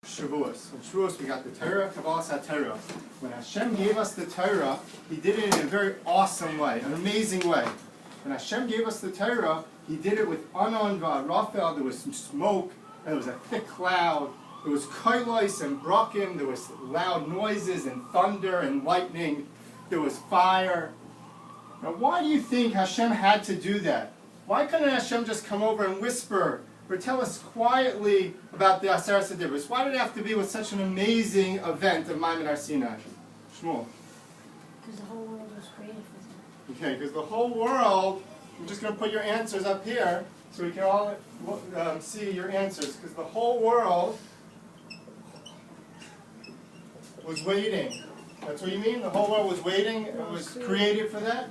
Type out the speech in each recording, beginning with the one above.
Shavuos. On Shavuos we got the Torah, Kabbalah HaTorah. When Hashem gave us the Torah, He did it in a very awesome way, an amazing way. When Hashem gave us the Torah, He did it with Anon V'Rafel. There was some smoke, and there was a thick cloud. There was kailos and brakim. There was loud noises and thunder and lightning. There was fire. Now, why do you think Hashem had to do that? Why couldn't Hashem just come over and whisper or tell us quietly about the Aseret HaDibros? Why did it have to be with such an amazing event of Maimon Har Sinai? Shmuel. Because the whole world was created for them. Okay, because the whole world, I'm just going to put your answers up here so we can all see your answers. Because the whole world was waiting. That's what you mean? The whole world was waiting? It was created for that?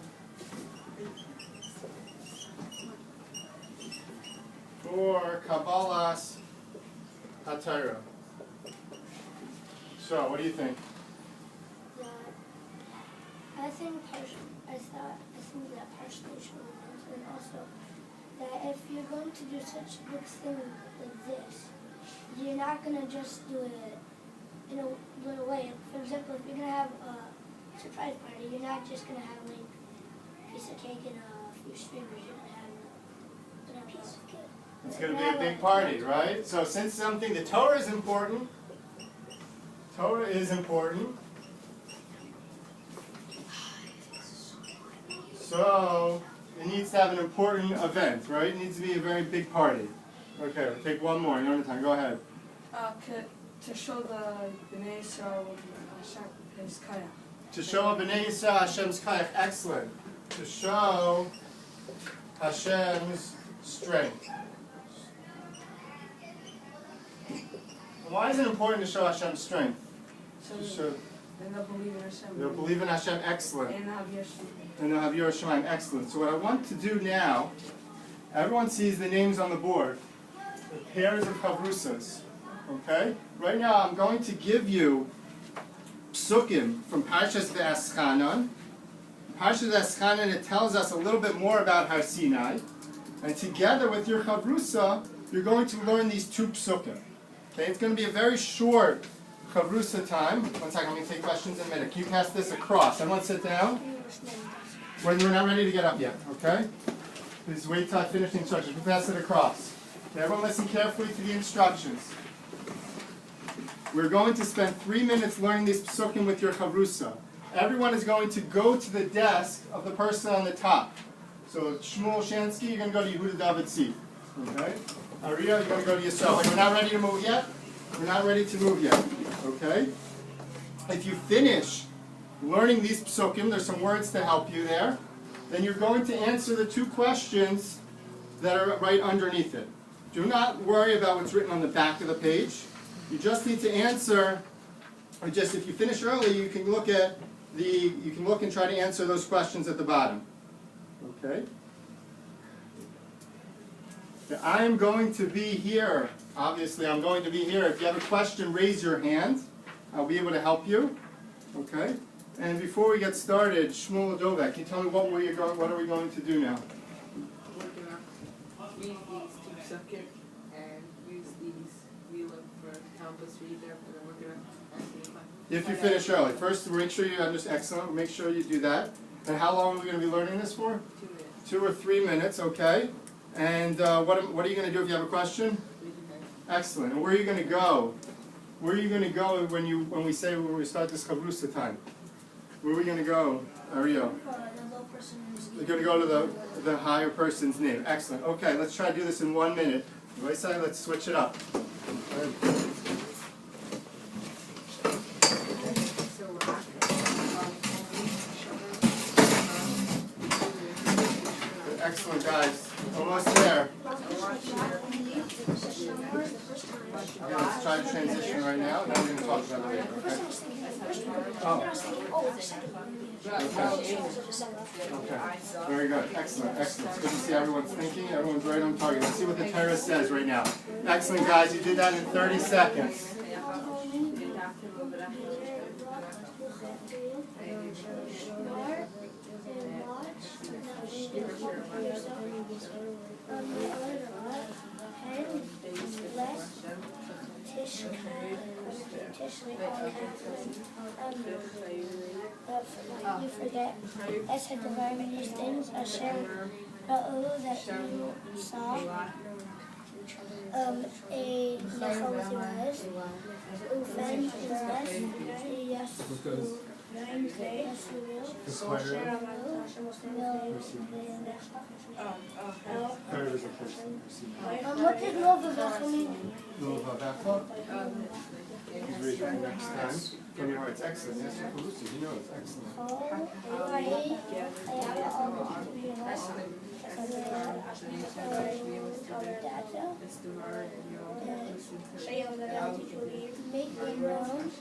For Kabbalah's HaTorah. So, what do you think? I think that partially true, and also that if you're going to do such a big thing like this, you're not going to just do it in a little way. For example, if you're going to have a surprise party, you're not just going to have like a piece of cake and a few streamers. You're going to have a piece of cake. It's going to be a big party, right? So since something, the Torah is important. Torah is important. So it needs to have an important event, right? It needs to be a very big party. Okay, we'll take one more. You're on the time. Go ahead. To show the Bnei Yisrael Hashem's kayach. To show Bnei Yisrael Hashem's kayach. Excellent. To show Hashem's strength. Why is it important to show Hashem's strength? So they'll believe in Hashem. They'll believe in Hashem. Excellent. And have Yeshua. And they'll have Yerushalayim. Excellent. So what I want to do now, everyone sees the names on the board, the pairs of chavrusas. Okay? Right now I'm going to give you psukim from Parshas Ve'eschanan. Parshas Ve'eschanan, it tells us a little bit more about Har Sinai. And together with your chavrusa, you're going to learn these two psukim. Okay? It's going to be a very short chavrusa time. One second, I'm going to take questions in a minute. Can you pass this across? Everyone sit down. We're not ready to get up yet, okay? Please wait till I finish the instructions. We'll pass it across. Okay, everyone listen carefully to the instructions. We're going to spend 3 minutes learning these psukim with your chavrusa. Everyone is going to go to the desk of the person on the top. So Shmuel Shansky, you're going to go to Yehuda David C. Okay? Aria, you're going to go to Yisrael. We're not ready to move yet? We're not ready to move yet. Okay? If you finish learning these psukim, there's some words to help you there, then you're going to answer the two questions that are right underneath it. Do not worry about what's written on the back of the page. You just need to answer, or just if you finish early, you can look and try to answer those questions at the bottom. Okay? Now, I am going to be here. Obviously, I'm going to be here. If you have a question, raise your hand. I'll be able to help you. Okay? And before we get started, Shmuel Dovek, can you tell me what are we going to do now? We're going to read these two psukim and use these. We look for help us read them, and then we're going to ask you. If you finish early. First, make sure you understand. Excellent. Make sure you do that. And how long are we going to be learning this for? 2 minutes. 2 or 3 minutes, okay. And what are you going to do if you have a question? Excellent. And where are you going to go? Where are you going to go when we start this chavrusa time? Where are we going to go, Ariel? We're going to go to the higher person's name. Excellent. Okay, let's try to do this in 1 minute. Right side, let's switch it up. Excellent, guys. Almost there. Okay, let's try to transition right now. Now we're going to talk about it later, okay? Oh. Okay. Very good. Excellent. Excellent. It's good to see everyone's thinking. Everyone's right on target. Let's see what the Torah says right now. Excellent, guys. You did that in 30 seconds. You forget. I said the very many things. Hashem that you saw. A necha with your eyes. Ufen your eyes. Yes. What did Novavecha mean? Novavecha? He's reading next time. From your heart. It's excellent. Yes, you know it's excellent. Make them known.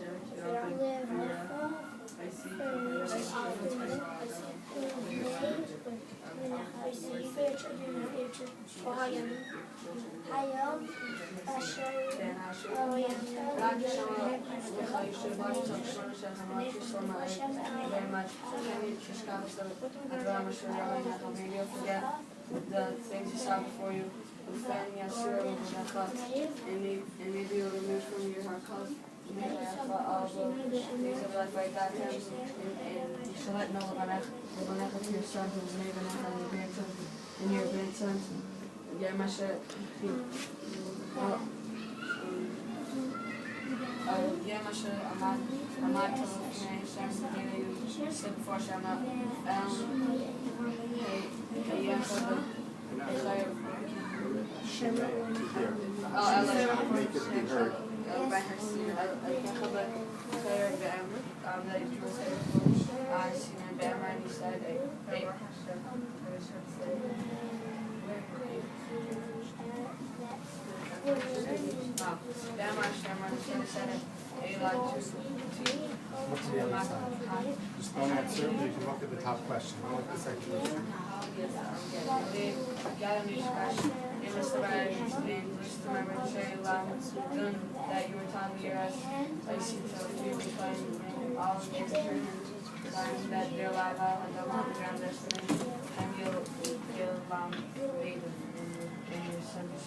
The things you saw before you, and maybe you'll remove from your heart all the things of life like that, and you shall let know to your son, and your grandson, Make it be heard. What's the other side? Just don't answer, but you can look at the top question. I like the second question. That you were telling me I see all of these that they're alive and they'll not be around us and you'll lead them in your son's.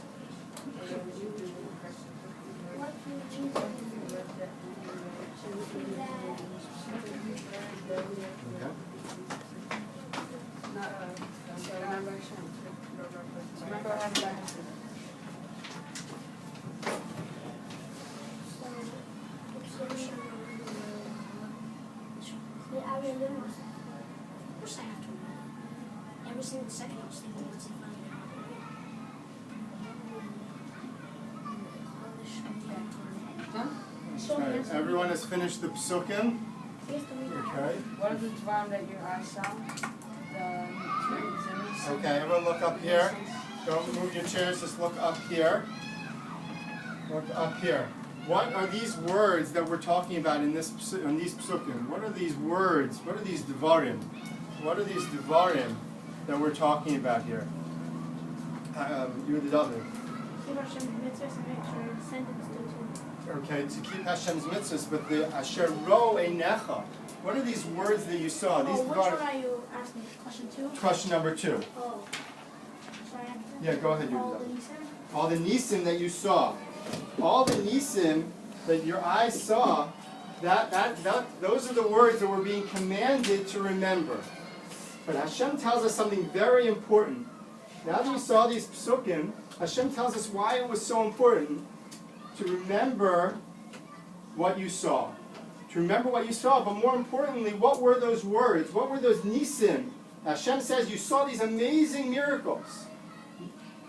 Remember what happened back. Of course I have to remember. Every single second I was thinking what's Right. Everyone has finished the psukim? Okay. What is the dvarim that your eyes saw? Okay, everyone look up here. Don't move your chairs, just look up here. Look up here. What are these words that we're talking about in these psukim? What are these words? What are these dvarim? What are these dvarim that we're talking about here? You're the other. Okay, to keep Hashem's mitzvahs, but the asher ro einecha. What are these words that you saw? These which one are you asking? Question 2? Question number 2. Oh. Yeah, go ahead. All the nisim that you saw. All the nisim that your eyes saw, those are the words that we're being commanded to remember. But Hashem tells us something very important. Now that you saw these psukim, Hashem tells us why it was so important to remember what you saw. To remember what you saw, but more importantly, what were those words? What were those nisim? Hashem says you saw these amazing miracles.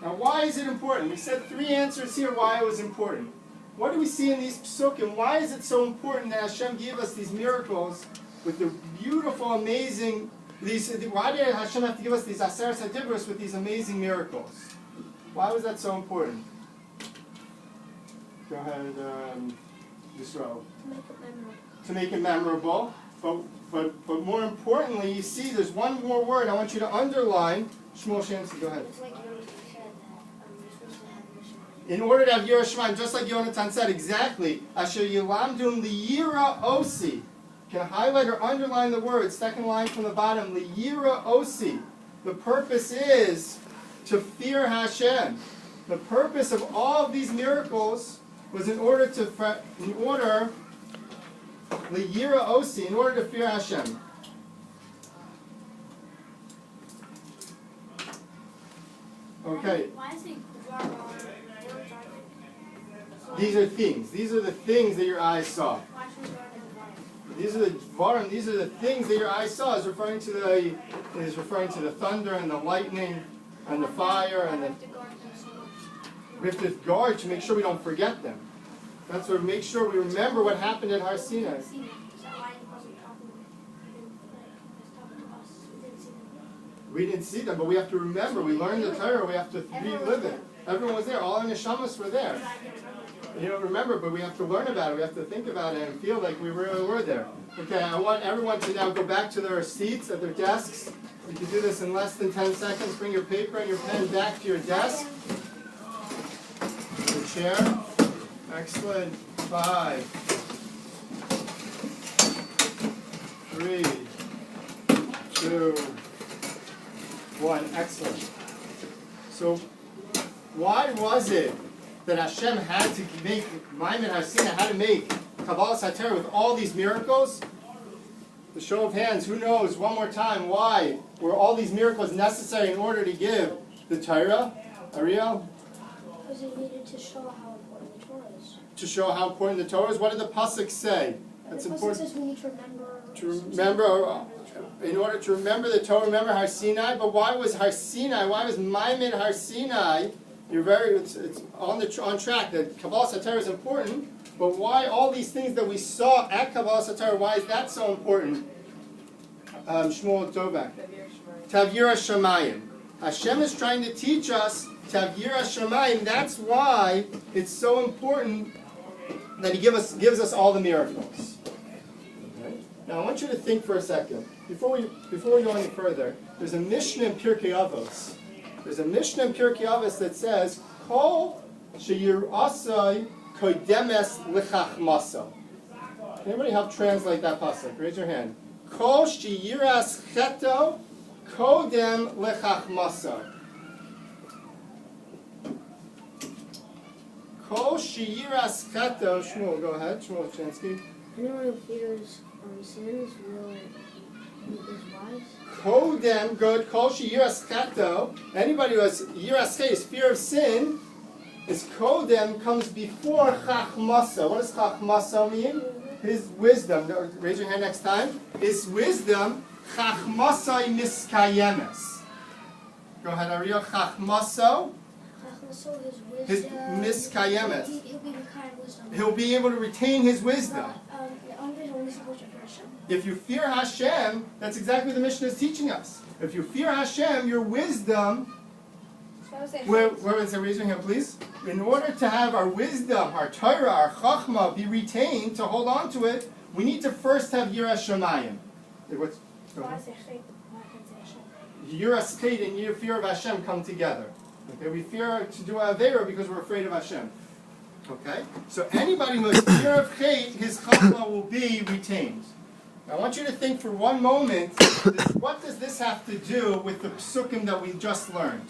Now why is it important? We said 3 answers here why it was important. What do we see in these psukim? Why is it so important that Hashem gave us these miracles with the beautiful, amazing, why did Hashem have to give us these Aseret HaDibros with these amazing miracles? Why was that so important? Go ahead, Yisrael. To make it memorable. But more importantly, you see there's one more word I want you to underline. Shmuel Shamsi, go ahead. It's like Yonatan said that you're supposed to have this. In order to have Yirah Shemaim, just like Yonatan said, exactly. Asher Yilamdun Liyira Osi. Can highlight or underline the word. Second line from the bottom. Liyira Osi. The purpose is to fear Hashem. The purpose of all of these miracles was in order Liyira Osi, in order to fear Hashem. Okay. Why is it Gwara? These are things. These are the things that your eyes saw. Why should Gwara? These are the Dvarim. These are the things that your eyes saw. Is referring to the thunder and the lightning and the fire and the. We have to guard to make sure we don't forget them. That's what make sure we remember what happened at Har Sinai. We didn't see them, but we have to remember. We learned the Torah. We have to relive it. Everyone was there. All our neshamas were there. You don't remember, but we have to learn about it. We have to think about it and feel like we really were there. Okay, I want everyone to now go back to their seats at their desks. You can do this in less than 10 seconds. Bring your paper and your pen back to your desk. Your chair. Excellent. 5, 3, 2, 1. Excellent. So, why was it that Hashem had to make Maimon Har Sinai, had to make Kabbalah Sater with all these miracles? The show of hands, who knows, one more time, why were all these miracles necessary in order to give the Torah? Ariel? Because it needed to show how important the Torah is. To show how important the Torah is? What did the Pasuk say? That's the Pasuk important. says we need to remember. In order to remember the Torah, remember Har Sinai. But why was Har Sinai? Why was Maimon Har Sinai? It's on track. That Kabbalah Sater is important. But why all these things that we saw at Kabbalah Sater? Why is that so important? Shmuel Tovak. Tavira Shamayim. Hashem is trying to teach us Tavira Shamayim. That's why it's so important that He gives us all the miracles. Okay? Now I want you to think for a second. Before we go any further, there's a Mishnah in Pirkei Avos. There's a Mishnah in Pirkei Avos that says, Kol sheyirasai kodemes lichachmaso. Anybody help translate that pasuk? Raise your hand. Kol sheyiras cheto kodem lichachmaso. Kol sheyiras cheto. Shmuel, go ahead. Shmuel Chansky. Anyone who fears sins is wise. Kodem, good. Kol sheyiras cheto. Anybody who has yiras chet, fear of sin, is kodem, comes before chachmasa. What does chachmasa mean? His wisdom. Raise your hand next time. His wisdom, chachmasai miskayemes. Go ahead, Ariel. Chachmaso. His miskayemes. He'll be the kind of wisdom. He'll be able to retain his wisdom. If you fear Hashem, that's exactly what the Mishnah is teaching us. If you fear Hashem, your wisdom. Where is it? Raise your hand, please. In order to have our wisdom, our Torah, our Chachma be retained, to hold on to it, we need to first have Yiras Shamayim. Yiras Chet and your fear of Hashem come together. Okay, we fear to do Aveira because we're afraid of Hashem. Okay, so anybody who has fear of Chet, his Chachma will be retained. Now, I want you to think for one moment, what does this have to do with the psukim that we just learned?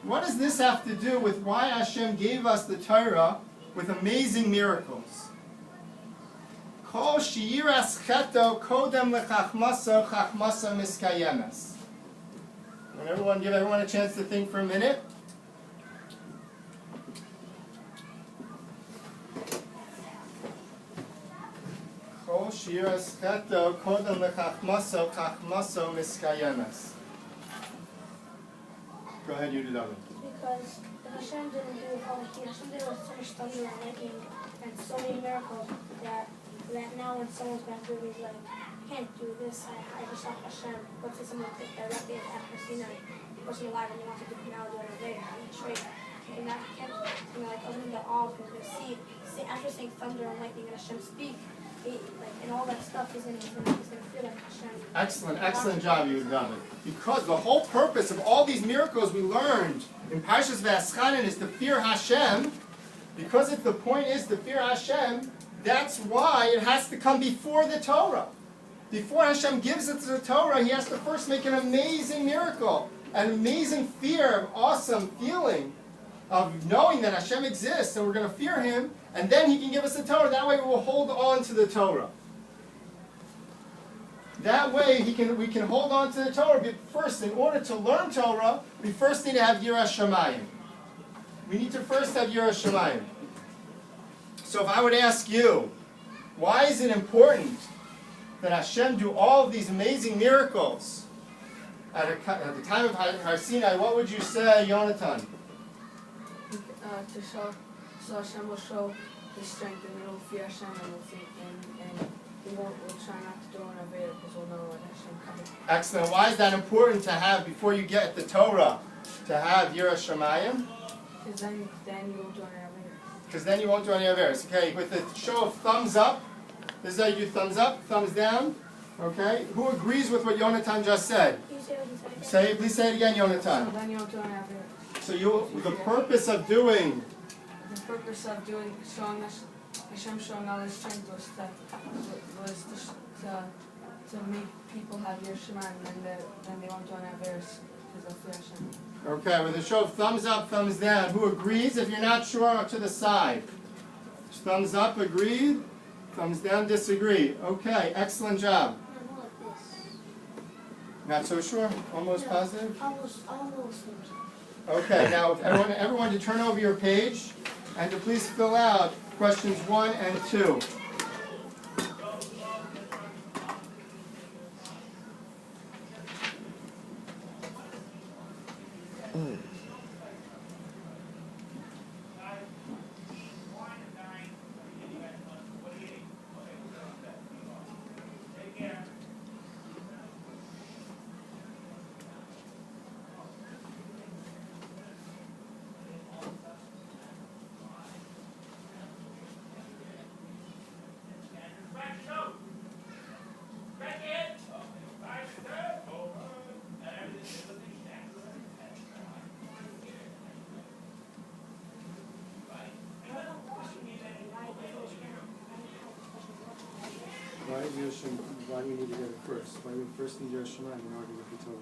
What does this have to do with why Hashem gave us the Torah with amazing miracles? Kol sheyiras cheto kodem lechachmasa chachmasa miskayemes. Give everyone a chance to think for a minute. Kol sheyiras cheto kodem lechachmasa chachmasa miskayemes. Go ahead, you do that one. Because Hashem didn't do all the Hashem did so much thunder and lightning and so many miracles that now when someone's going through, he's like, I can't do this. I just saw Hashem. Let's say someone directly at Har Sinai, wasn't alive and they want to do now do it later. Straight. And that can't, like opening the all because they see after saying thunder and lightning and Hashem speak. And all that stuff he's going to feel like Hashem. Excellent job, you done it. Because the whole purpose of all these miracles we learned in Parshas V'Eschanan is to fear Hashem. Because if the point is to fear Hashem, that's why it has to come before the Torah. Before Hashem gives it to the Torah, He has to first make an amazing miracle, an amazing fear, an awesome feeling. of knowing that Hashem exists and we're going to fear Him, and then He can give us the Torah. That way we will hold on to the Torah. That way we can hold on to the Torah. But first, in order to learn Torah, we first need to have Yiras Shamayim. We need to first have Yiras Shamayim. So if I would ask you, why is it important that Hashem do all of these amazing miracles at the time of Har Sinai? What would you say, Yonatan? To show, so Hashem will show His strength, and we will fear Hashem, and we'll try not to do an Avera, because we'll know what Hashem comes. Excellent. Why is that important to have before you get the Torah, to have Yiras Shamayim? Because then you won't do an Avera. Because then you won't do any Averas. Okay, with the show of thumbs up, this is how you do thumbs up, thumbs down. Okay, who agrees with what Yonatan just said? Please say it again, Yonatan. So then you won't do an Avera. So the purpose of doing, showing us, Hashem showing all His strength was to make people have your Shema, and then they won't do an Avera because they'll fear Hashem. okay, with a show of thumbs up, thumbs down, who agrees? If you're not sure, to the side. Thumbs up, agreed. Thumbs down, disagree. Okay, excellent job. Not so sure? Almost positive? Almost. Okay, now everyone to turn over your page and to please fill out questions 1 and 2. Why do we need to get it first? Why do we first need Yiras Shamayim in order to get the Torah?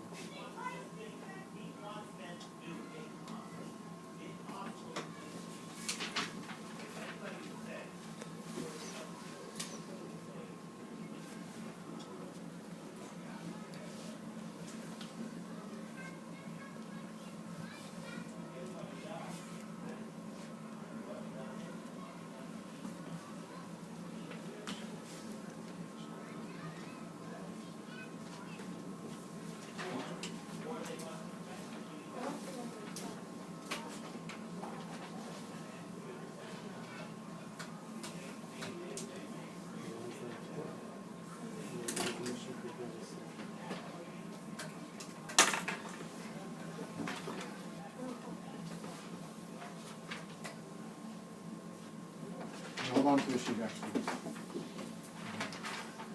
Hold on to the sheet, actually.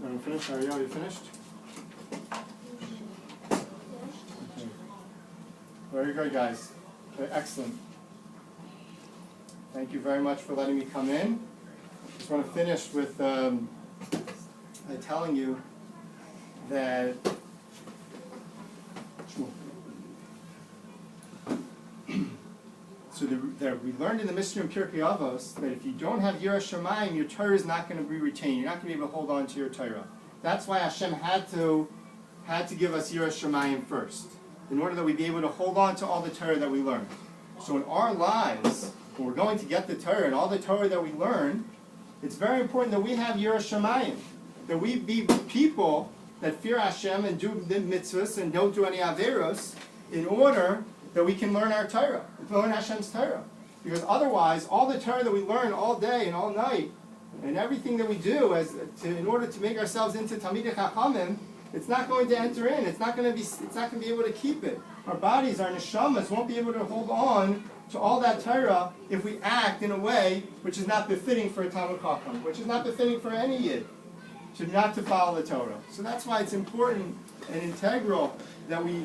Are you finished? Ariel, you finished? Okay. Very good, guys. Okay, excellent. Thank you very much for letting me come in. Just want to finish with telling you that so we learned in the mystery of Pirkei Avos that if you don't have Yiras Shamayim, your Torah is not going to be retained. You're not going to be able to hold on to your Torah. That's why Hashem had to give us Yiras Shamayim first, in order that we be able to hold on to all the Torah that we learned. So in our lives, when we're going to get the Torah and all the Torah that we learn, it's very important that we have Yiras Shamayim, that we be people that fear Hashem and do the mitzvahs and don't do any averos, in order that we can learn our Torah, learn Hashem's Torah. Because otherwise, all the Torah that we learn all day and all night, and everything that we do in order to make ourselves into Talmidei Chachamim, it's not going to enter in. It's not going to be able to keep it. Our bodies, our neshamas, won't be able to hold on to all that Torah if we act in a way which is not befitting for a Talmid Chacham, which is not befitting for any Yid, not to follow the Torah. So that's why it's important and integral that we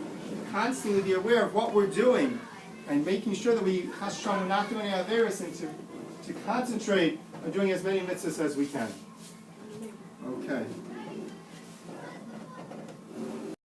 constantly be aware of what we're doing and making sure that we are not doing any averis and to concentrate on doing as many mitzvahs as we can. Okay.